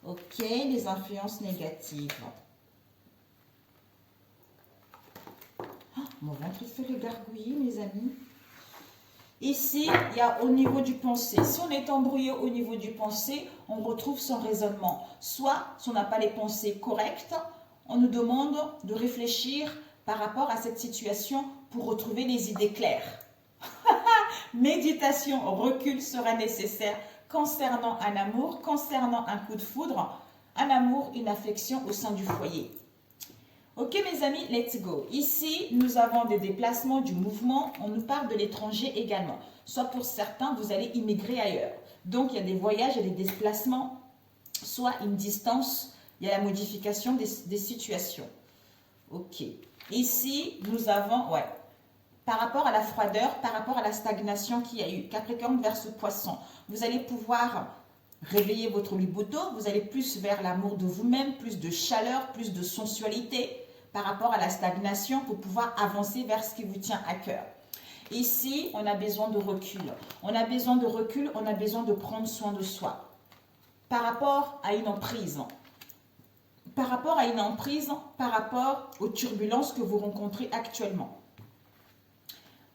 Ok, les influences négatives. Oh, mon ventre fait le gargouillis, mes amis. Ici, il y a au niveau du pensée. Si on est embrouillé au niveau du pensée, on retrouve son raisonnement. Soit, si on n'a pas les pensées correctes, on nous demande de réfléchir par rapport à cette situation pour retrouver les idées claires. Méditation, recul sera nécessaire concernant un amour, concernant un coup de foudre, un amour, une affection au sein du foyer. Ok mes amis, let's go. Ici, nous avons des déplacements, du mouvement. On nous parle de l'étranger également. Soit pour certains, vous allez immigrer ailleurs. Donc, il y a des voyages et des déplacements, soit une distance, il y a la modification des situations. Ok. Ici, nous avons, ouais, par rapport à la froideur, par rapport à la stagnation qu'il y a eu, Capricorne versus Poisson, vous allez pouvoir réveiller votre libido, vous allez plus vers l'amour de vous-même, plus de chaleur, plus de sensualité par rapport à la stagnation pour pouvoir avancer vers ce qui vous tient à cœur. Ici, on a besoin de recul. On a besoin de recul, on a besoin de prendre soin de soi. Par rapport à une emprise. Par rapport aux turbulences que vous rencontrez actuellement.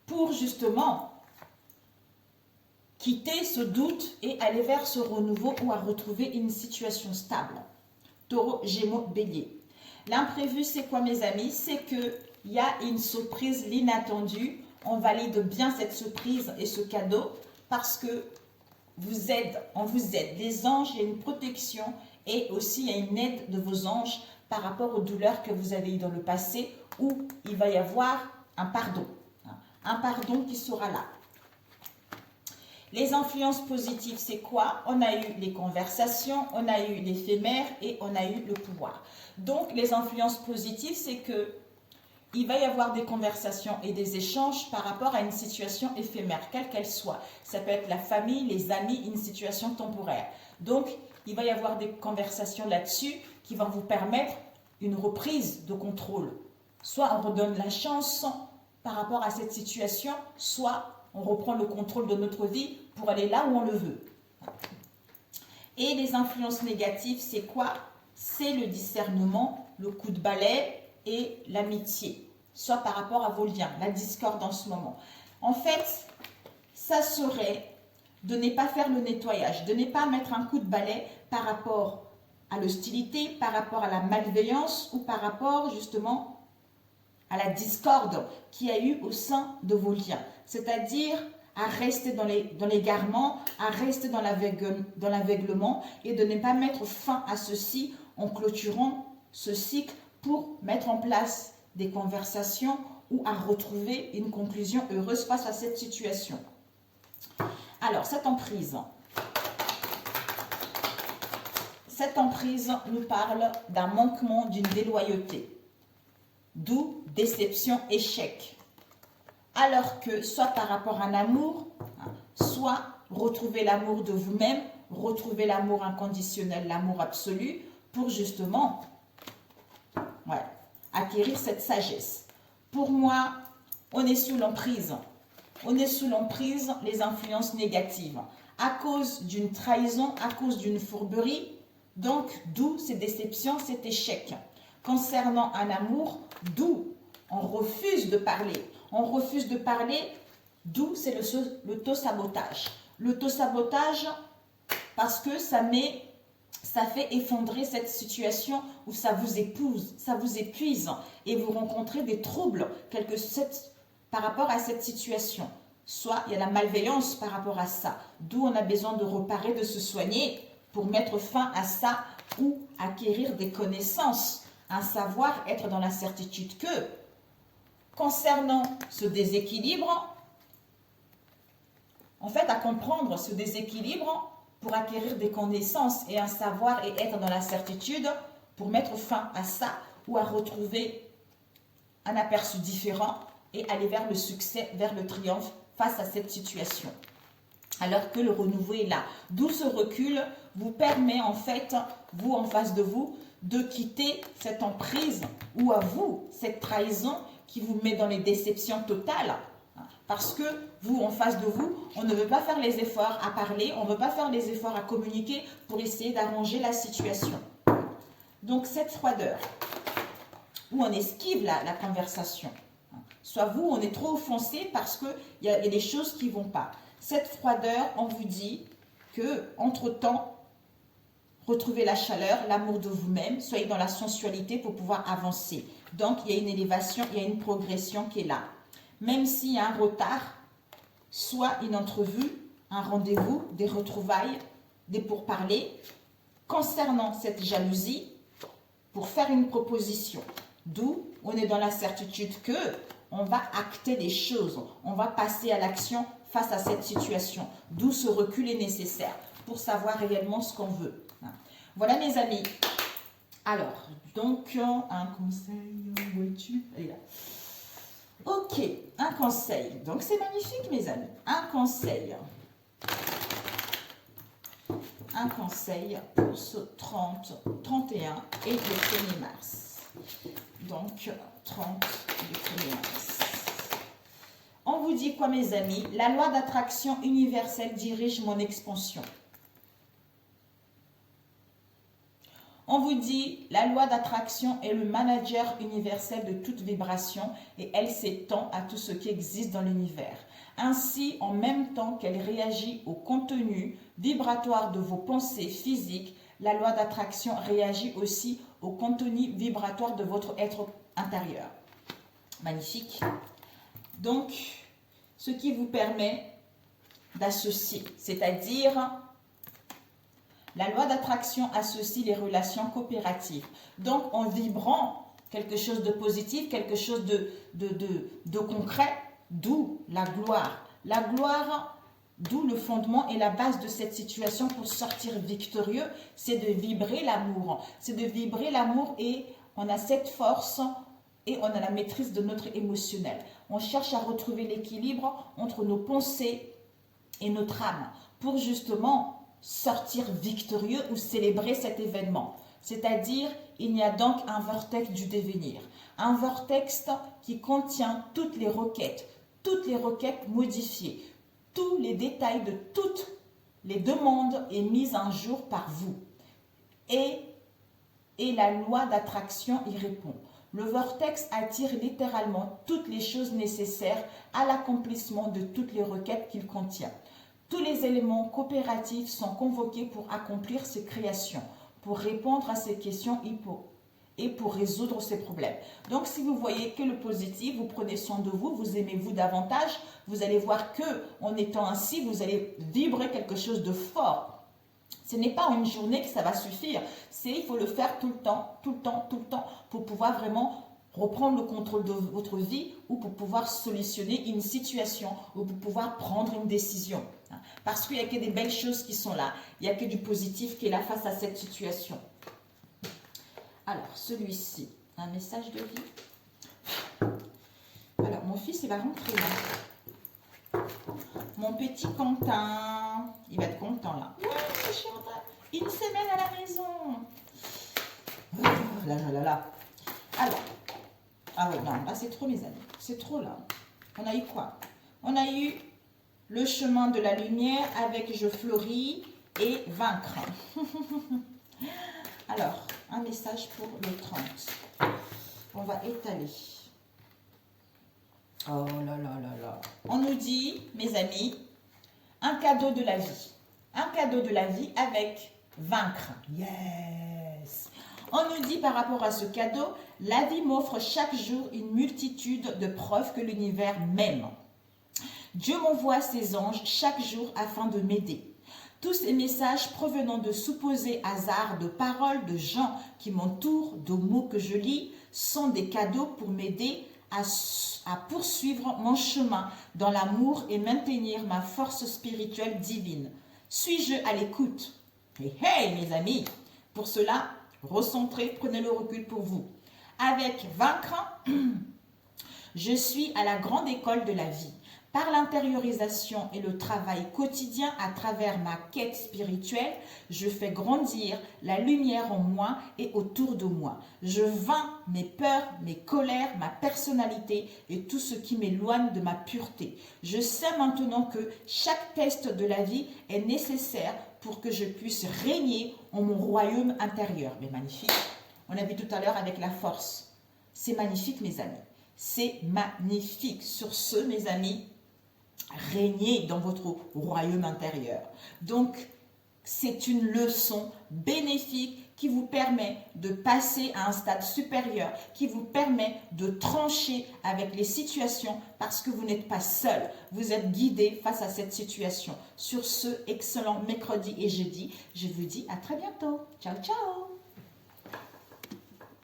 Pour justement quitter ce doute et aller vers ce renouveau ou à retrouver une situation stable. Taureau, Gémeaux, Bélier. L'imprévu, c'est quoi mes amis? C'est que il y a une surprise, l'inattendue. On valide bien cette surprise et ce cadeau parce que on vous aide. Les anges, il y a une protection et aussi il y a une aide de vos anges par rapport aux douleurs que vous avez eues dans le passé où il va y avoir un pardon. Un pardon qui sera là. Les influences positives, c'est quoi? On a eu les conversations, on a eu l'éphémère et on a eu le pouvoir. Donc, les influences positives, c'est que il va y avoir des conversations et des échanges par rapport à une situation éphémère, quelle qu'elle soit. Ça peut être la famille, les amis, une situation temporaire. Donc, il va y avoir des conversations là-dessus qui vont vous permettre une reprise de contrôle. Soit on redonne la chance par rapport à cette situation, soit on reprend le contrôle de notre vie pour aller là où on le veut. Et les influences négatives, c'est quoi? C'est le discernement, le coup de balai et l'amitié, soit par rapport à vos liens, la discorde en ce moment. En fait, ça serait de ne pas faire le nettoyage, de ne pas mettre un coup de balai par rapport à l'hostilité, par rapport à la malveillance ou par rapport justement à la discorde qu'il y a eu au sein de vos liens. C'est-à-dire à rester dans l'égarement, à rester dans l'aveuglement et de ne pas mettre fin à ceci en clôturant ce cycle pour mettre en place des conversations ou à retrouver une conclusion heureuse face à cette situation. Alors, cette emprise nous parle d'un manquement, d'une déloyauté, d'où déception, échec. Alors que, soit par rapport à un amour, soit retrouver l'amour de vous-même, retrouver l'amour inconditionnel, l'amour absolu, pour justement acquérir cette sagesse. Pour moi, on est sous l'emprise. On est sous l'emprise, les influences négatives. À cause d'une trahison, à cause d'une fourberie, donc d'où ces déceptions, cet échec. Concernant un amour, d'où on refuse de parler. On refuse de parler, d'où c'est l'auto-sabotage. L'auto-sabotage, parce que ça fait effondrer cette situation où ça vous épuise et vous rencontrez des troubles par rapport à cette situation. Soit il y a la malveillance par rapport à ça, d'où on a besoin de reparer, de se soigner pour mettre fin à ça ou acquérir des connaissances, un savoir, être dans la certitude que, concernant ce déséquilibre, en fait, à comprendre ce déséquilibre pour acquérir des connaissances et un savoir et être dans la certitude pour mettre fin à ça ou à retrouver un aperçu différent et aller vers le succès, vers le triomphe face à cette situation. Alors que le renouveau est là. D'où ce recul vous permet en fait, vous en face de vous, de quitter cette emprise ou à vous, cette trahison qui vous met dans les déceptions totales. Parce que vous, en face de vous, on ne veut pas faire les efforts à parler, on ne veut pas faire les efforts à communiquer pour essayer d'arranger la situation. Donc cette froideur, où on esquive la conversation. Soit vous, on est trop offensé parce qu'il y a des choses qui ne vont pas. Cette froideur, on vous dit que, entre-temps, retrouvez la chaleur, l'amour de vous-même, soyez dans la sensualité pour pouvoir avancer. Donc, il y a une élévation, il y a une progression qui est là. Même s'il y a un retard, soit une entrevue, un rendez-vous, des retrouvailles, des pourparlers, concernant cette jalousie, pour faire une proposition. D'où on est dans la certitude que on va acter les choses, on va passer à l'action face à cette situation. D'où ce recul est nécessaire pour savoir réellement ce qu'on veut. Voilà mes amis. Alors, donc, un conseil, où es-tu? Elle est là. Ok, un conseil. Donc, c'est magnifique mes amis. Un conseil. Un conseil pour ce 30, 31 et le 1er mars. Donc, 30 et le 1er mars. On vous dit quoi mes amis? La loi d'attraction universelle dirige mon expansion. On vous dit, la loi d'attraction est le manager universel de toute vibration et elle s'étend à tout ce qui existe dans l'univers. Ainsi, en même temps qu'elle réagit au contenu vibratoire de vos pensées physiques, la loi d'attraction réagit aussi au contenu vibratoire de votre être intérieur. Magnifique. Donc, ce qui vous permet d'associer, c'est-à-dire la loi d'attraction associe les relations coopératives. Donc, en vibrant quelque chose de positif, quelque chose de concret, d'où la gloire. La gloire, d'où le fondement et la base de cette situation pour sortir victorieux, c'est de vibrer l'amour. C'est de vibrer l'amour et on a cette force et on a la maîtrise de notre émotionnel. On cherche à retrouver l'équilibre entre nos pensées et notre âme pour justement sortir victorieux ou célébrer cet événement. C'est-à-dire, il y a donc un vortex du devenir. Un vortex qui contient toutes les requêtes modifiées, tous les détails de toutes les demandes est mise un jour par vous. Et la loi d'attraction y répond. Le vortex attire littéralement toutes les choses nécessaires à l'accomplissement de toutes les requêtes qu'il contient. Tous les éléments coopératifs sont convoqués pour accomplir ces créations, pour répondre à ces questions et pour résoudre ces problèmes. Donc, si vous voyez que le positif, vous prenez soin de vous, vous aimez-vous davantage, vous allez voir que en étant ainsi, vous allez vibrer quelque chose de fort. Ce n'est pas une journée que ça va suffire. Il faut le faire tout le temps, tout le temps, tout le temps, pour pouvoir vraiment reprendre le contrôle de votre vie ou pour pouvoir solutionner une situation ou pour pouvoir prendre une décision. Parce qu'il n'y a que des belles choses qui sont là. Il n'y a que du positif qui est là face à cette situation. Alors, celui-ci, un message de vie. Alors, mon fils, il va rentrer là. Mon petit Quentin, il va être content là. Ouais, je suis une semaine à la maison. Oh, là, là, là, là. Alors, ah ouais, non, là c'est trop mes amis. C'est trop là. On a eu quoi? On a eu le chemin de la lumière avec je fleuris et vaincre. Alors, un message pour le 30. On va étaler. Oh là là là là. On nous dit, mes amis, un cadeau de la vie. Un cadeau de la vie avec vaincre. Yes. On nous dit par rapport à ce cadeau, la vie m'offre chaque jour une multitude de preuves que l'univers m'aime. Dieu m'envoie ses anges chaque jour afin de m'aider. Tous ces messages provenant de supposés hasards de paroles de gens qui m'entourent, de mots que je lis, sont des cadeaux pour m'aider à poursuivre mon chemin dans l'amour et maintenir ma force spirituelle divine. Suis-je à l'écoute? Hey, mes amis! Pour cela, recentrez, prenez le recul pour vous. Avec vaincre, je suis à la grande école de la vie. Par l'intériorisation et le travail quotidien à travers ma quête spirituelle, je fais grandir la lumière en moi et autour de moi. Je vainc mes peurs, mes colères, ma personnalité et tout ce qui m'éloigne de ma pureté. Je sais maintenant que chaque test de la vie est nécessaire pour que je puisse régner en mon royaume intérieur. Mais magnifique. On a vu tout à l'heure avec la force. C'est magnifique, mes amis. C'est magnifique. Sur ce, mes amis, régnez dans votre royaume intérieur. Donc, c'est une leçon bénéfique qui vous permet de passer à un stade supérieur, qui vous permet de trancher avec les situations parce que vous n'êtes pas seul. Vous êtes guidé face à cette situation. Sur ce excellent mercredi et jeudi, je vous dis à très bientôt. Ciao, ciao!